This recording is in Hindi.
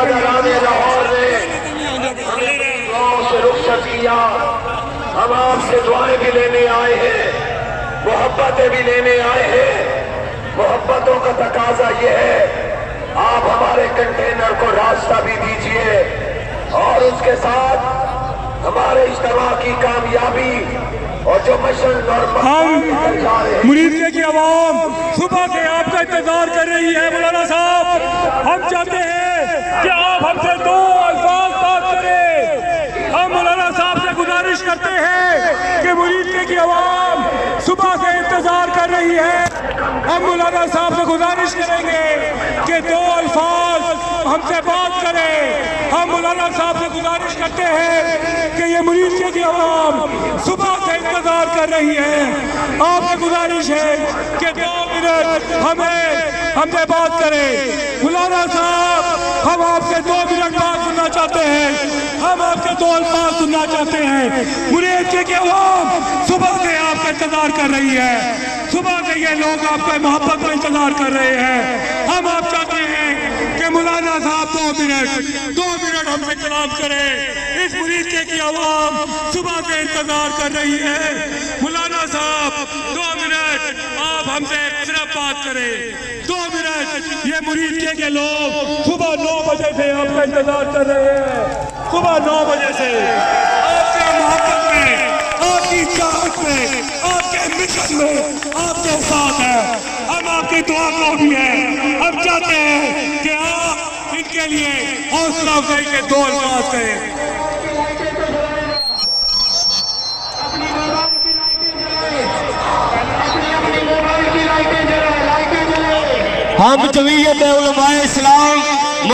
शाहजहां लाहौर ने से रुखसत किया। हम आपसे दुआएं भी लेने आए हैं, मोहब्बतें भी लेने आए हैं। मोहब्बतों का तकाजा ये है, आप हमारे कंटेनर को रास्ता भी दीजिए और उसके साथ हमारे इज्तिमा की कामयाबी और जो मिशन और हम मुरीद की आवाम सुबह के आपका इंतजार कर रही है। मौलाना साहब, हम चाहते हैं कि आप हमसे दो अल्फाज बात करें। हम मौलाना साहब से गुजारिश करते हैं कि मुरीद की आवाम सुबह से इंतजार कर रही है। हम मौलाना साहब से गुजारिश करेंगे कि दो अल्फाज हमसे बात करें। हम मौलाना साहब से गुजारिश करते हैं कि ये मुरीद की आवाम सुबह से इंतजार कर रही है। आपसे गुजारिश है कि 2 मिनट हमसे बात करें। मौलाना साहब, हम आपसे 2 मिनट बात सुनना चाहते हैं। हम आपके 2 अल्फाज सुनना चाहते हैं। मुरीद की आवाम सुबह से आपका इंतजार कर रही है। सुबह से ये लोग आपका मोहब्बत में इंतजार कर रहे हैं। हम आप चाहते हैं कि मौलाना साहब 2 मिनट हमसे कलाम करें। इस मुरीद की आवाम सुबह से इंतजार कर रही है। मौलाना साहब 2 मिनट आप हमसे सिर्फ बात करें। 2 मिनट। ये मुरीद के लोग सुबह 9 बजे से आपका इंतजार कर रहे हैं। सुबह 9 बजे से आपके मोहब्बत में, आपकी चाहत में, आपके मिशन में आपके साथ है। हम आपकी दुआ को भी है। हम चाहते हैं कि आप इनके लिए हौसला अफजाई के 2 अल्फाज करें। हम जमीयत उलमाए इस्लाम